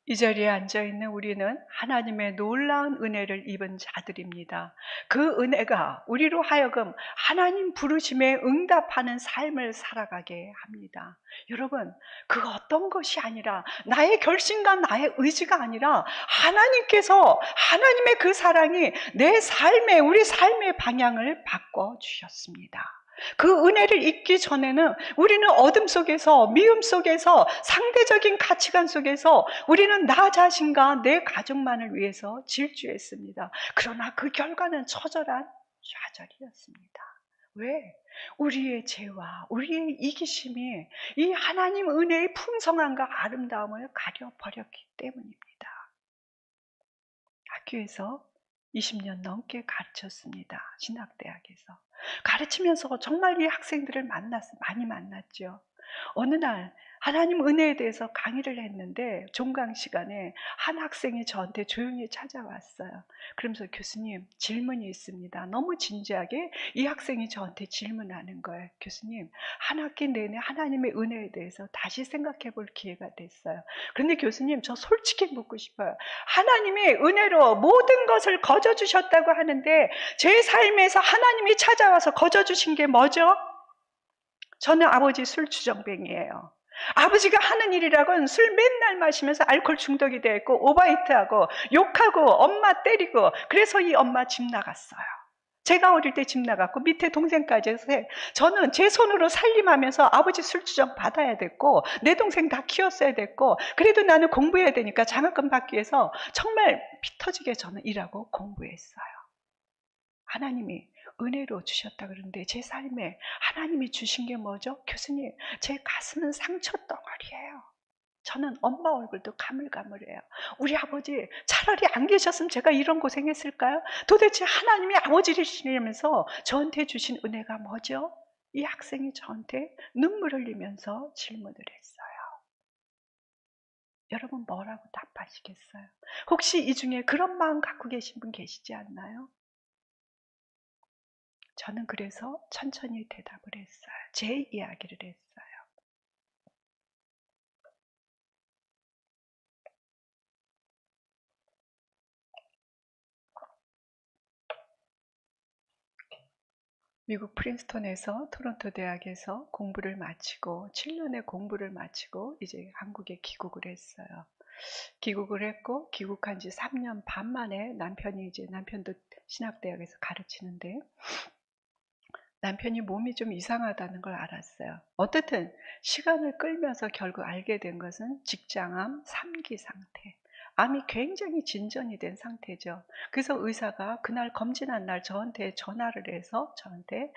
이 자리에 앉아있는 우리는 하나님의 놀라운 은혜를 입은 자들입니다. 그 은혜가 우리로 하여금 하나님 부르심에 응답하는 삶을 살아가게 합니다. 여러분, 그 어떤 것이 아니라 나의 결심과 나의 의지가 아니라 하나님께서, 하나님의 그 사랑이 내 삶의, 우리 삶의 방향을 바꿔주셨습니다. 그 은혜를 잊기 전에는 우리는 어둠 속에서, 미움 속에서, 상대적인 가치관 속에서 우리는 나 자신과 내 가족만을 위해서 질주했습니다. 그러나 그 결과는 처절한 좌절이었습니다. 왜? 우리의 죄와 우리의 이기심이 이 하나님 은혜의 풍성함과 아름다움을 가려버렸기 때문입니다. 학교에서 20년 넘게 가르쳤습니다. 신학대학에서. 가르치면서 정말 이 학생들을 많이 만났죠. 어느 날 하나님 은혜에 대해서 강의를 했는데 종강 시간에 한 학생이 저한테 조용히 찾아왔어요. 그러면서 교수님, 질문이 있습니다. 너무 진지하게 이 학생이 저한테 질문하는 거예요. 교수님, 한 학기 내내 하나님의 은혜에 대해서 다시 생각해 볼 기회가 됐어요. 그런데 교수님, 저 솔직히 묻고 싶어요. 하나님의 은혜로 모든 것을 거저 주셨다고 하는데 제 삶에서 하나님이 찾아와서 거저 주신 게 뭐죠? 저는 아버지 술주정뱅이에요. 아버지가 하는 일이라고는 술 맨날 마시면서 알코올 중독이 되어 있고 오바이트하고 욕하고 엄마 때리고, 그래서 이 엄마 집 나갔어요. 제가 어릴 때 집 나갔고 밑에 동생까지 해서 저는 제 손으로 살림하면서 아버지 술주정 받아야 됐고 내 동생 다 키웠어야 됐고, 그래도 나는 공부해야 되니까 장학금 받기 위해서 정말 피 터지게 저는 일하고 공부했어요. 하나님이 은혜로 주셨다 그러는데 제 삶에 하나님이 주신 게 뭐죠? 교수님, 제 가슴은 상처 덩어리예요. 저는 엄마 얼굴도 가물가물해요. 우리 아버지 차라리 안 계셨으면 제가 이런 고생했을까요? 도대체 하나님이 아버지시면서 저한테 주신 은혜가 뭐죠? 이 학생이 저한테 눈물 흘리면서 질문을 했어요. 여러분, 뭐라고 답하시겠어요? 혹시 이 중에 그런 마음 갖고 계신 분 계시지 않나요? 저는 그래서 천천히 대답을 했어요. 제 이야기를 했어요. 미국 프린스턴에서 토론토 대학에서 공부를 마치고 7년의 공부를 마치고 이제 한국에 귀국을 했어요. 귀국을 했고 귀국한 지 3년 반 만에 남편도 신학대학에서 가르치는데 남편이 몸이 좀 이상하다는 걸 알았어요. 어쨌든 시간을 끌면서 결국 알게 된 것은 직장암 3기 상태. 암이 굉장히 진전이 된 상태죠. 그래서 의사가 그날 검진한 날 저한테 전화를 해서 저한테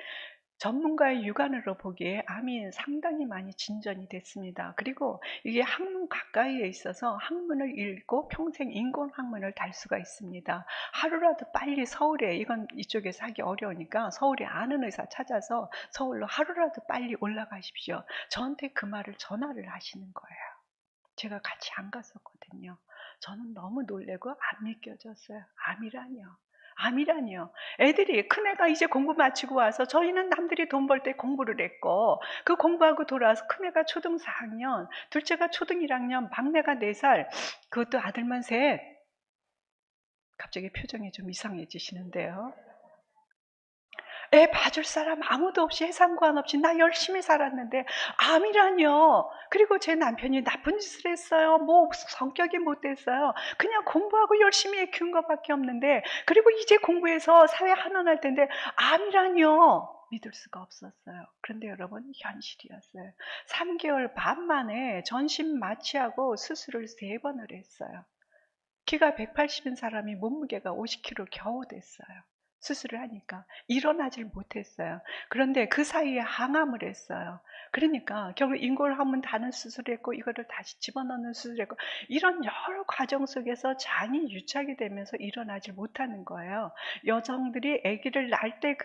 전문가의 육안으로 보기에 암이 상당히 많이 진전이 됐습니다. 그리고 이게 학문 가까이에 있어서 학문을 읽고 평생 인공 학문을 달 수가 있습니다. 하루라도 빨리 서울에, 이건 이쪽에서 하기 어려우니까 서울에 아는 의사 찾아서 서울로 하루라도 빨리 올라가십시오. 저한테 그 말을 전화를 하시는 거예요. 제가 같이 안 갔었거든요. 저는 너무 놀래고 안 믿겨졌어요. 암이라니요. 애들이, 큰애가 이제 공부 마치고 와서 저희는 남들이 돈 벌 때 공부를 했고 그 공부하고 돌아와서 큰애가 초등 4학년, 둘째가 초등 1학년, 막내가 4살, 그것도 아들만 셋. 갑자기 표정이 좀 이상해지시는데요. 애 봐줄 사람 아무도 없이 해상관 없이 나 열심히 살았는데 암이라뇨. 그리고 제 남편이 나쁜 짓을 했어요. 뭐 성격이 못됐어요. 그냥 공부하고 열심히 키운 것밖에 없는데, 그리고 이제 공부해서 사회 한원할 텐데 암이라뇨. 믿을 수가 없었어요. 그런데 여러분, 현실이었어요. 3개월 반 만에 전신 마취하고 수술을 3번을 했어요. 키가 180인 사람이 몸무게가 50kg 겨우 됐어요. 수술을 하니까 일어나질 못했어요. 그런데 그 사이에 항암을 했어요. 그러니까 결국 인골하면 다는 수술을 했고 이거를 다시 집어넣는 수술을 했고, 이런 여러 과정 속에서 장이 유착이 되면서 일어나질 못하는 거예요. 여성들이 아기를 낳을 때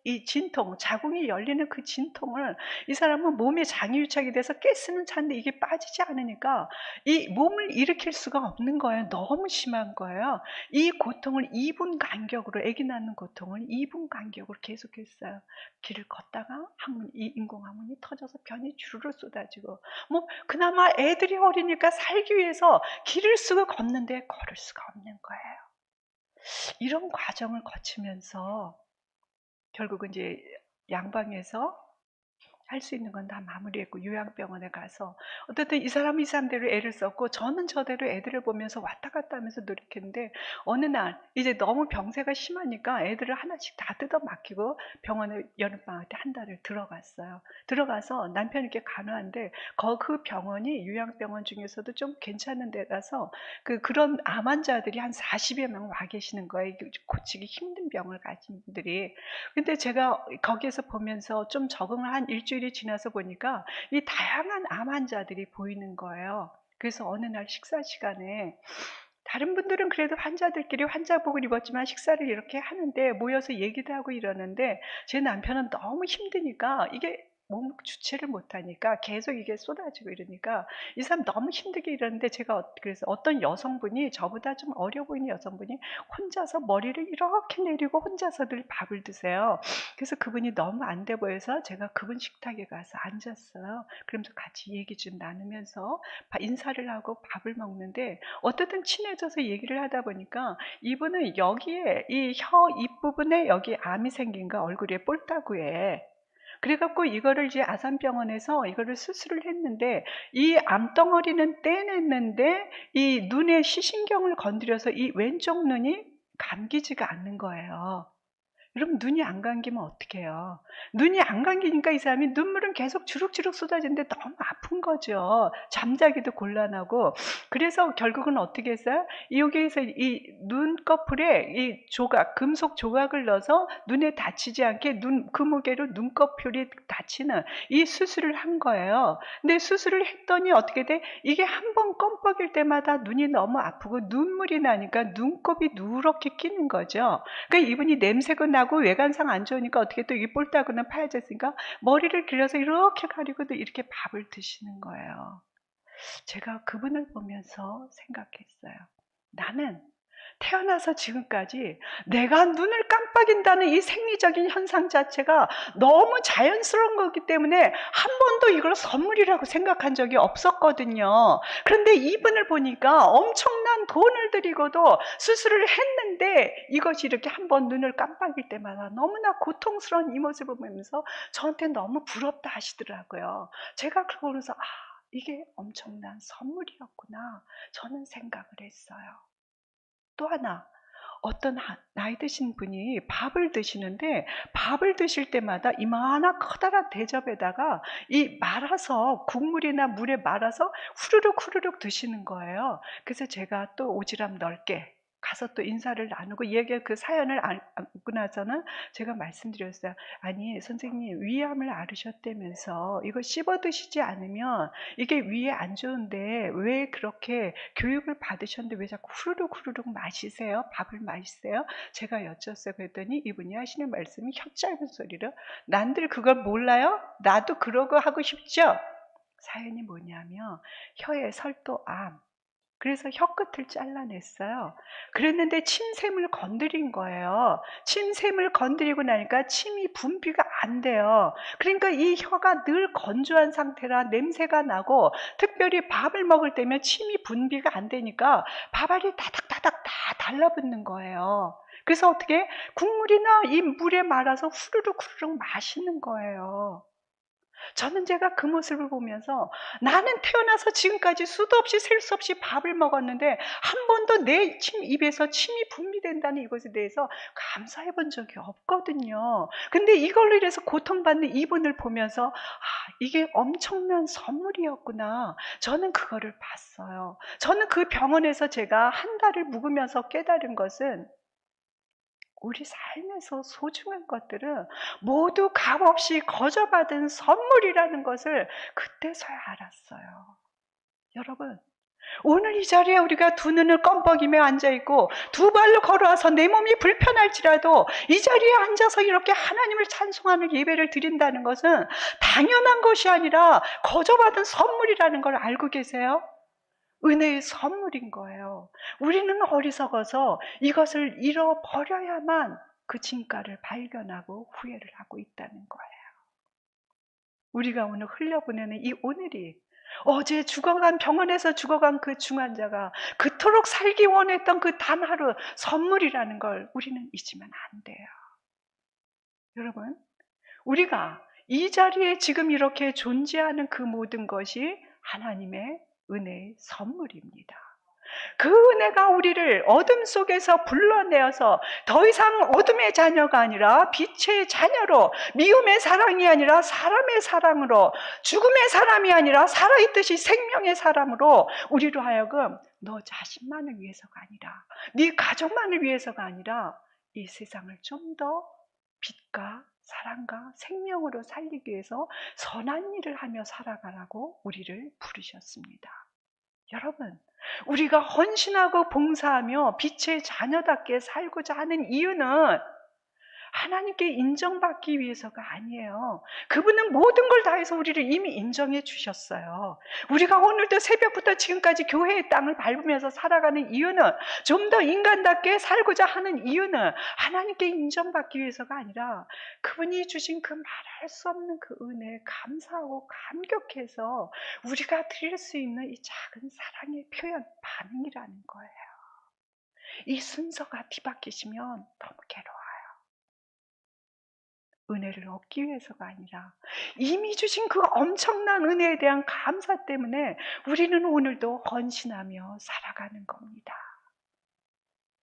이 진통, 자궁이 열리는 그 진통을, 이 사람은 몸에 장이 유착이 돼서 가스는 차는데 이게 빠지지 않으니까 이 몸을 일으킬 수가 없는 거예요. 너무 심한 거예요. 이 고통을 2분 간격으로, 아기 낳는 고통을 2분 간격으로 계속했어요. 길을 걷다가 이 인공항문이 터져서 변이 주르르 쏟아지고, 뭐 그나마 애들이 어리니까 살기 위해서 길을 쓰고 걷는데 걸을 수가 없는 거예요. 이런 과정을 거치면서 결국은 이제 양방에서 할 수 있는 건 다 마무리했고 요양병원에 가서 어쨌든 이 사람대로 애를 썼고 저는 저대로 애들을 보면서 왔다 갔다 하면서 노력했는데, 어느 날 이제 너무 병세가 심하니까 애들을 하나씩 다 뜯어 맡기고 병원에 여름방학 때 한 달을 들어갔어요. 들어가서 남편에게 간호하는데 그 병원이 요양병원 중에서도 좀 괜찮은 데라서 그런 암 환자들이 한 40여 명 와 계시는 거예요. 고치기 힘든 병을 가진 분들이. 근데 제가 거기에서 보면서 좀 적응을 한 일주일이 지나서 보니까 이 다양한 암 환자들이 보이는 거예요. 그래서 어느 날 식사 시간에 다른 분들은 그래도 환자들끼리 환자복을 입었지만 식사를 이렇게 하는데 모여서 얘기도 하고 이러는데, 제 남편은 너무 힘드니까 이게 몸 주체를 못하니까 계속 이게 쏟아지고 이러니까 이 사람 너무 힘들게 이러는데, 제가 그래서 어떤 여성분이, 저보다 좀 어려 보이는 여성분이 혼자서 머리를 이렇게 내리고 혼자서 늘 밥을 드세요. 그래서 그분이 너무 안 돼 보여서 제가 그분 식탁에 가서 앉았어요. 그러면서 같이 얘기 좀 나누면서 인사를 하고 밥을 먹는데, 어쨌든 친해져서 얘기를 하다 보니까 이분은 여기에 이 혀 입부분에 여기 암이 생긴 거, 얼굴에 볼따구에. 그래갖고 이거를 이제 아산병원에서 이거를 수술을 했는데, 이 암덩어리는 떼냈는데 이 눈의 시신경을 건드려서 이 왼쪽 눈이 감기지가 않는 거예요. 여러분, 눈이 안 감기면 어떡해요? 눈이 안 감기니까 이 사람이 눈물은 계속 주룩주룩 쏟아지는데 너무 아픈 거죠. 잠자기도 곤란하고. 그래서 결국은 어떻게 했어요? 여기에서 이 눈꺼풀에 이 금속 조각을 넣어서 눈에 다치지 않게 그 무게로 눈꺼풀이 다치는 이 수술을 한 거예요. 근데 수술을 했더니 어떻게 돼? 이게 한 번 껌뻑일 때마다 눈이 너무 아프고 눈물이 나니까 눈곱이 누렇게 끼는 거죠. 그러니까 이분이 냄새가 나고 외관상 안 좋으니까 어떻게 또 이 볼따구는 파여졌으니까 머리를 길러서 이렇게 가리고 또 이렇게 밥을 드시는 거예요. 제가 그분을 보면서 생각했어요. 나는 태어나서 지금까지 내가 눈을 깜빡인다는 이 생리적인 현상 자체가 너무 자연스러운 거기 때문에 한 번도 이걸 선물이라고 생각한 적이 없었거든요. 그런데 이분을 보니까 엄청난 돈을 들이고도 수술을 했는데 이것이 이렇게 한 번 눈을 깜빡일 때마다 너무나 고통스러운 이 모습을 보면서 저한테 너무 부럽다 하시더라고요. 제가 그걸 보면서 이게 엄청난 선물이었구나 저는 생각을 했어요. 또 하나, 어떤 나이 드신 분이 밥을 드시는데 밥을 드실 때마다 이만한 커다란 대접에다가 이 말아서 국물이나 물에 말아서 후루룩 드시는 거예요. 그래서 제가 또 오지랖 넓게 가서 또 인사를 나누고 얘기 그 사연을 안고 나서는 제가 말씀드렸어요. 아니 선생님 위암을 앓으셨다면서 이거 씹어 드시지 않으면 이게 위에 안 좋은데 왜 그렇게 교육을 받으셨는데 왜 자꾸 후루룩 마시세요? 밥을 마시세요? 제가 여쭸어요. 그랬더니 이분이 하시는 말씀이 혀 짧은 소리로 난들 그걸 몰라요? 나도 그러고 하고 싶죠? 사연이 뭐냐면 혀에 설도암, 그래서 혀끝을 잘라냈어요. 그랬는데 침샘을 건드린 거예요. 침샘을 건드리고 나니까 침이 분비가 안 돼요. 그러니까 이 혀가 늘 건조한 상태라 냄새가 나고 특별히 밥을 먹을 때면 침이 분비가 안 되니까 밥알이 다닥다닥 다 달라붙는 거예요. 그래서 어떻게 국물이나 이 물에 말아서 후루룩 마시는 거예요. 저는 제가 그 모습을 보면서 나는 태어나서 지금까지 수도 없이 셀 수 없이 밥을 먹었는데 한 번도 내 입에서 침이 분비된다는 이것에 대해서 감사해 본 적이 없거든요. 근데 이걸로 인해서 고통받는 이분을 보면서 이게 엄청난 선물이었구나. 저는 그거를 봤어요. 저는 그 병원에서 제가 한 달을 묵으면서 깨달은 것은 우리 삶에서 소중한 것들은 모두 값없이 거저받은 선물이라는 것을 그때서야 알았어요. 여러분, 오늘 이 자리에 우리가 두 눈을 껌뻑이며 앉아있고 두 발로 걸어와서 내 몸이 불편할지라도 이 자리에 앉아서 이렇게 하나님을 찬송하는 예배를 드린다는 것은 당연한 것이 아니라 거저받은 선물이라는 걸 알고 계세요? 은혜의 선물인 거예요. 우리는 어리석어서 이것을 잃어버려야만 그 진가를 발견하고 후회를 하고 있다는 거예요. 우리가 오늘 흘려보내는 이 오늘이 어제 죽어간 병원에서 죽어간 그 중환자가 그토록 살기 원했던 그 단 하루 선물이라는 걸 우리는 잊으면 안 돼요. 여러분, 우리가 이 자리에 지금 이렇게 존재하는 그 모든 것이 하나님의 은혜의 선물입니다. 그 은혜가 우리를 어둠 속에서 불러내어서 더 이상 어둠의 자녀가 아니라 빛의 자녀로, 미움의 사랑이 아니라 사람의 사랑으로, 죽음의 사람이 아니라 살아있듯이 생명의 사람으로 우리로 하여금 너 자신만을 위해서가 아니라, 네 가족만을 위해서가 아니라 이 세상을 좀 더 빛과 사랑과 생명으로 살리기 위해서 선한 일을 하며 살아가라고 우리를 부르셨습니다. 여러분, 우리가 헌신하고 봉사하며 빛의 자녀답게 살고자 하는 이유는 하나님께 인정받기 위해서가 아니에요. 그분은 모든 걸 다해서 우리를 이미 인정해 주셨어요. 우리가 오늘도 새벽부터 지금까지 교회의 땅을 밟으면서 살아가는 이유는, 좀 더 인간답게 살고자 하는 이유는 하나님께 인정받기 위해서가 아니라 그분이 주신 그 말할 수 없는 그 은혜에 감사하고 감격해서 우리가 드릴 수 있는 이 작은 사랑의 표현, 반응이라는 거예요. 이 순서가 뒤바뀌시면 너무 괴로워요. 은혜를 얻기 위해서가 아니라 이미 주신 그 엄청난 은혜에 대한 감사 때문에 우리는 오늘도 헌신하며 살아가는 겁니다.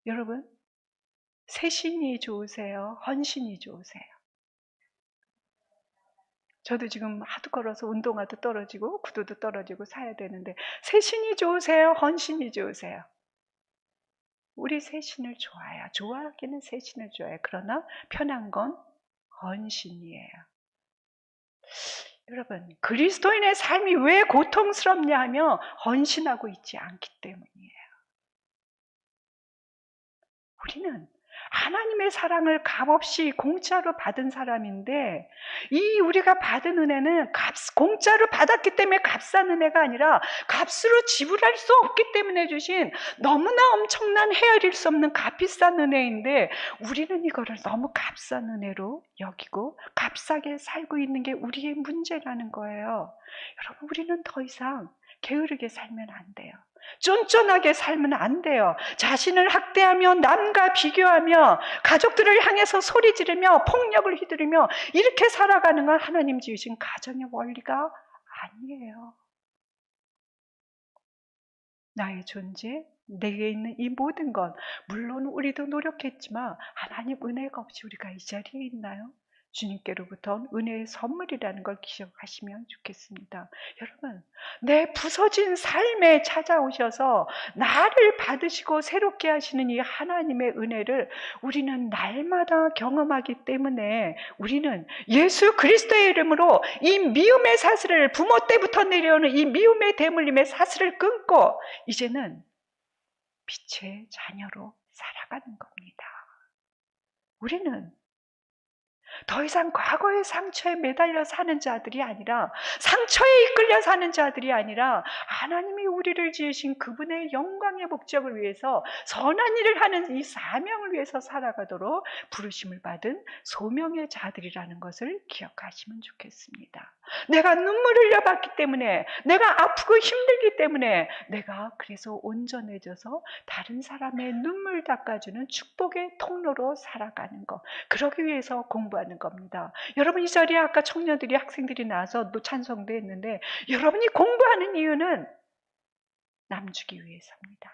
여러분, 새신이 좋으세요? 헌신이 좋으세요? 저도 지금 하도 걸어서 운동화도 떨어지고 구두도 떨어지고 사야 되는데 새신이 좋으세요? 헌신이 좋으세요? 우리 새신을 좋아해요. 좋아하기는 새신을 좋아해요. 그러나 편한 건 헌신이에요. 여러분, 그리스도인의 삶이 왜 고통스럽냐 하면 헌신하고 있지 않기 때문이에요. 우리는 하나님의 사랑을 값없이 공짜로 받은 사람인데, 이 우리가 받은 은혜는 공짜로 받았기 때문에 값싼 은혜가 아니라 값으로 지불할 수 없기 때문에 주신 너무나 엄청난 헤아릴 수 없는 값비싼 은혜인데, 우리는 이거를 너무 값싼 은혜로 여기고 값싸게 살고 있는 게 우리의 문제라는 거예요. 여러분, 우리는 더 이상 게으르게 살면 안 돼요. 쫀쫀하게 살면 안 돼요. 자신을 학대하며 남과 비교하며 가족들을 향해서 소리 지르며 폭력을 휘두르며 이렇게 살아가는 건 하나님 지으신 가정의 원리가 아니에요. 나의 존재, 내게 있는 이 모든 것, 물론 우리도 노력했지만 하나님 은혜가 없이 우리가 이 자리에 있나요? 주님께로부터 온 은혜의 선물이라는 걸 기억하시면 좋겠습니다. 여러분, 내 부서진 삶에 찾아오셔서 나를 받으시고 새롭게 하시는 이 하나님의 은혜를 우리는 날마다 경험하기 때문에 우리는 예수 그리스도의 이름으로 이 미움의 사슬을, 부모 때부터 내려오는 이 미움의 대물림의 사슬을 끊고 이제는 빛의 자녀로 살아가는 겁니다. 우리는 더 이상 과거의 상처에 매달려 사는 자들이 아니라, 상처에 이끌려 사는 자들이 아니라 하나님이 우리를 지으신 그분의 영광의 목적을 위해서 선한 일을 하는 이 사명을 위해서 살아가도록 부르심을 받은 소명의 자들이라는 것을 기억하시면 좋겠습니다. 내가 눈물을 흘려봤기 때문에, 내가 아프고 힘들기 때문에 내가 그래서 온전해져서 다른 사람의 눈물 닦아주는 축복의 통로로 살아가는 것, 그러기 위해서 공부하는 겁니다. 여러분, 이 자리에 아까 청년들이, 학생들이 나와서 또 찬송도 했는데, 여러분이 공부하는 이유는 남주기 위해서입니다.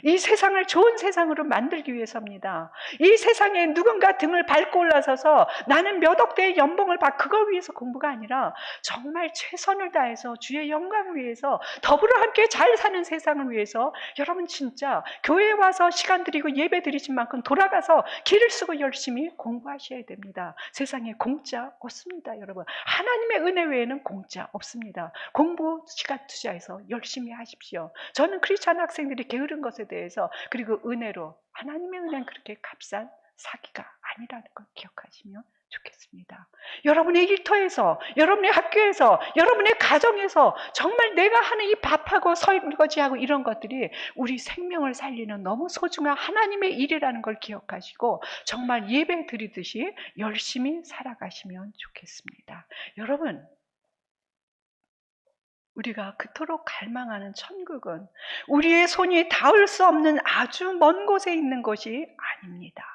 이 세상을 좋은 세상으로 만들기 위해서입니다. 이 세상에 누군가 등을 밟고 올라서서 나는 몇 억대의 연봉을 받, 그거 위해서 공부가 아니라 정말 최선을 다해서 주의 영광을 위해서, 더불어 함께 잘 사는 세상을 위해서 여러분 진짜 교회에 와서 시간 드리고 예배 드리신 만큼 돌아가서 길을 쓰고 열심히 공부하셔야 됩니다. 세상에 공짜 없습니다. 여러분, 하나님의 은혜 외에는 공짜 없습니다. 공부 시간 투자해서 열심히 하십시오. 저는 크리스찬 학생들이 게으른 것에 대해서, 그리고 은혜로, 하나님의 은혜는 그렇게 값싼 사기가 아니라는 걸 기억하시면 좋겠습니다. 여러분의 일터에서, 여러분의 학교에서, 여러분의 가정에서 정말 내가 하는 이 밥하고 설거지하고 이런 것들이 우리 생명을 살리는 너무 소중한 하나님의 일이라는 걸 기억하시고 정말 예배 드리듯이 열심히 살아가시면 좋겠습니다. 여러분, 우리가 그토록 갈망하는 천국은 우리의 손이 닿을 수 없는 아주 먼 곳에 있는 것이 아닙니다.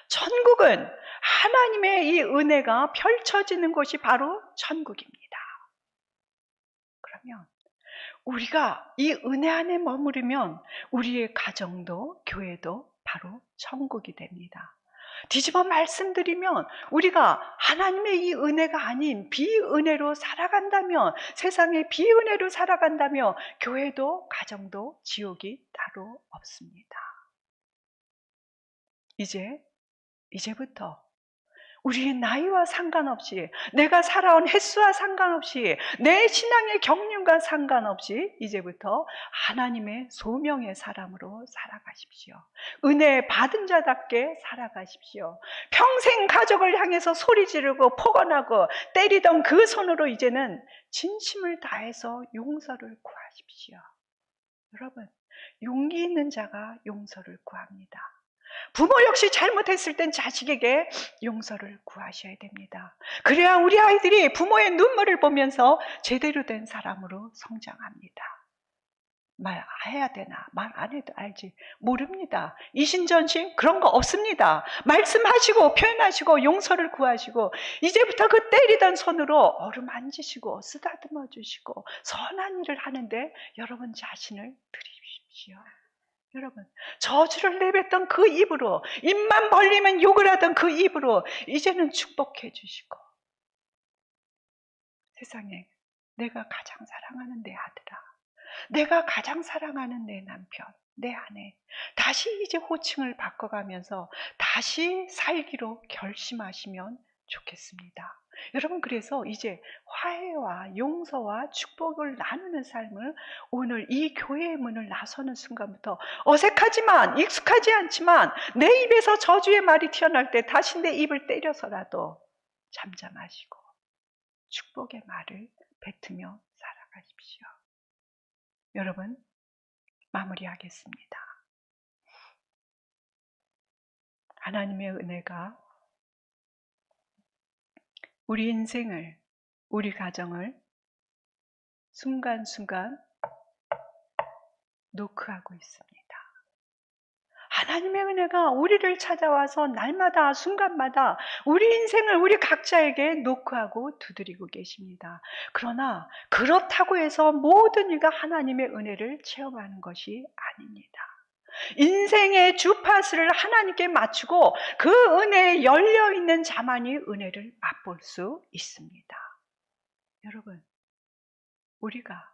천국은 하나님의 이 은혜가 펼쳐지는 곳이 바로 천국입니다. 그러면 우리가 이 은혜 안에 머무르면 우리의 가정도 교회도 바로 천국이 됩니다. 뒤집어 말씀드리면 우리가 하나님의 이 은혜가 아닌 비은혜로 살아간다면, 세상의 비은혜로 살아간다면 교회도 가정도 지옥이 따로 없습니다. 이제부터 우리의 나이와 상관없이, 내가 살아온 횟수와 상관없이, 내 신앙의 경륜과 상관없이 이제부터 하나님의 소명의 사람으로 살아가십시오. 은혜 받은 자답게 살아가십시오. 평생 가족을 향해서 소리 지르고 폭언하고 때리던 그 손으로 이제는 진심을 다해서 용서를 구하십시오. 여러분, 용기 있는 자가 용서를 구합니다. 부모 역시 잘못했을 땐 자식에게 용서를 구하셔야 됩니다. 그래야 우리 아이들이 부모의 눈물을 보면서 제대로 된 사람으로 성장합니다. 말해야 되나 말 안 해도 알지, 모릅니다. 이신전심 그런 거 없습니다. 말씀하시고 표현하시고 용서를 구하시고 이제부터 그 때리던 손으로 어루만지시고 쓰다듬어 주시고 선한 일을 하는데 여러분 자신을 드리십시오. 여러분, 저주를 내뱉던 그 입으로, 입만 벌리면 욕을 하던 그 입으로 이제는 축복해 주시고, 세상에 내가 가장 사랑하는 내 아들아, 내가 가장 사랑하는 내 남편, 내 아내, 다시 이제 호칭을 바꿔가면서 다시 살기로 결심하시면 좋겠습니다. 여러분, 그래서 이제 화해와 용서와 축복을 나누는 삶을 오늘 이 교회의 문을 나서는 순간부터 어색하지만 익숙하지 않지만 내 입에서 저주의 말이 튀어나올 때 다시 내 입을 때려서라도 잠잠하시고 축복의 말을 뱉으며 살아가십시오. 여러분, 마무리하겠습니다. 하나님의 은혜가 우리 인생을, 우리 가정을 순간순간 노크하고 있습니다. 하나님의 은혜가 우리를 찾아와서 날마다 순간마다 우리 인생을 우리 각자에게 노크하고 두드리고 계십니다. 그러나 그렇다고 해서 모든 이가 하나님의 은혜를 체험하는 것이 아닙니다. 인생의 주파수를 하나님께 맞추고 그 은혜에 열려있는 자만이 은혜를 맛볼 수 있습니다. 여러분, 우리가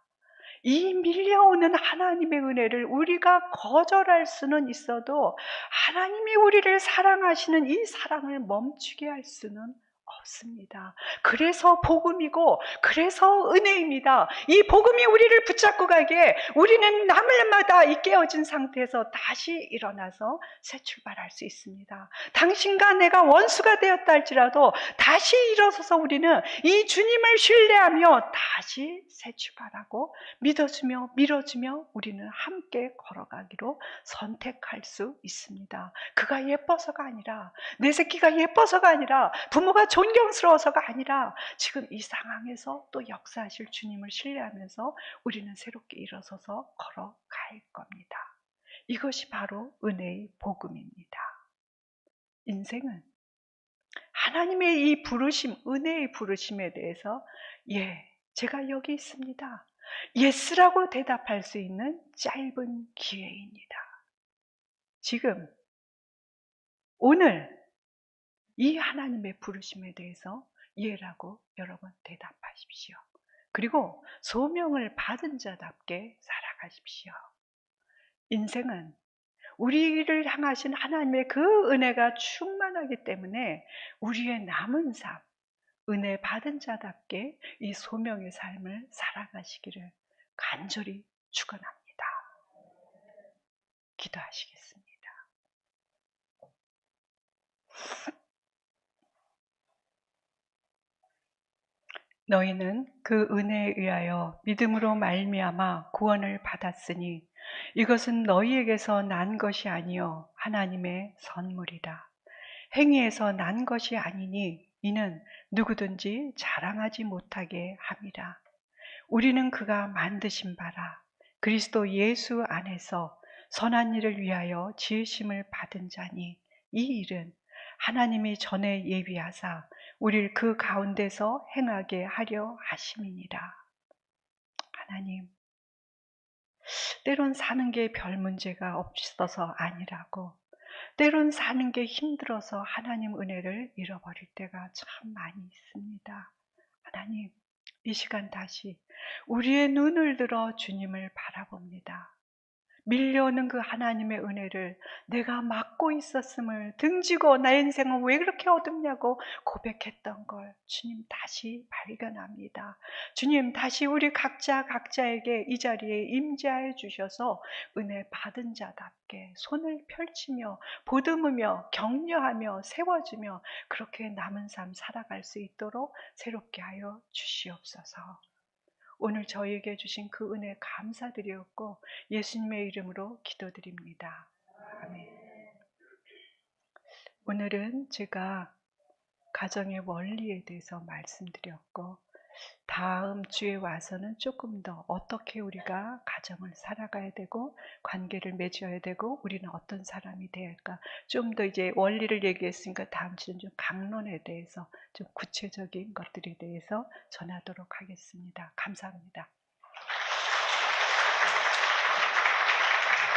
이 밀려오는 하나님의 은혜를 우리가 거절할 수는 있어도 하나님이 우리를 사랑하시는 이 사랑을 멈추게 할 수는 없습니다. 그래서 복음이고 그래서 은혜입니다. 이 복음이 우리를 붙잡고 가기에 우리는 날마다 이 깨어진 상태에서 다시 일어나서 새 출발할 수 있습니다. 당신과 내가 원수가 되었다 할지라도 다시 일어서서 우리는 이 주님을 신뢰하며 다시 새 출발하고 믿어주며 밀어주며 우리는 함께 걸어가기로 선택할 수 있습니다. 그가 예뻐서가 아니라, 내 새끼가 예뻐서가 아니라, 부모가 존경스러워서가 아니라 지금 이 상황에서 또 역사하실 주님을 신뢰하면서 우리는 새롭게 일어서서 걸어갈 겁니다. 이것이 바로 은혜의 복음입니다. 인생은 하나님의 이 부르심, 은혜의 부르심에 대해서 제가 여기 있습니다. 예스라고 대답할 수 있는 짧은 기회입니다. 지금 오늘 이 하나님의 부르심에 대해서 예라고 여러분 대답하십시오. 그리고 소명을 받은 자답게 살아가십시오. 인생은 우리를 향하신 하나님의 그 은혜가 충만하기 때문에 우리의 남은 삶, 은혜 받은 자답게 이 소명의 삶을 살아가시기를 간절히 축원합니다. 기도하시겠습니다. 너희는 그 은혜에 의하여 믿음으로 말미암아 구원을 받았으니 이것은 너희에게서 난 것이 아니요 하나님의 선물이라. 행위에서 난 것이 아니니 이는 누구든지 자랑하지 못하게 함이라. 우리는 그가 만드신 바라 그리스도 예수 안에서 선한 일을 위하여 지으심을 받은 자니 이 일은 하나님이 전에 예비하사 우리를 그 가운데서 행하게 하려 하심이니라. 하나님, 때론 사는 게 별 문제가 없어서 아니라고, 때론 사는 게 힘들어서 하나님 은혜를 잃어버릴 때가 참 많이 있습니다. 하나님, 이 시간 다시 우리의 눈을 들어 주님을 바라봅니다. 밀려오는 그 하나님의 은혜를 내가 막고 있었음을, 등지고 나의 인생은 왜 그렇게 어둡냐고 고백했던 걸 주님 다시 발견합니다. 주님 다시 우리 각자에게 이 자리에 임재하여 주셔서 은혜 받은 자답게 손을 펼치며 보듬으며 격려하며 세워주며 그렇게 남은 삶 살아갈 수 있도록 새롭게 하여 주시옵소서. 오늘 저희에게 주신 그 은혜 감사드리옵고 예수님의 이름으로 기도드립니다. 아멘. 오늘은 제가 가정의 원리에 대해서 말씀드렸고 다음 주에 와서는 조금 더 어떻게 우리가 가정을 살아가야 되고 관계를 맺어야 되고 우리는 어떤 사람이 돼야 할까, 좀 더 이제 원리를 얘기했으니까 다음 주는 좀 강론에 대해서 좀 구체적인 것들에 대해서 전하도록 하겠습니다. 감사합니다.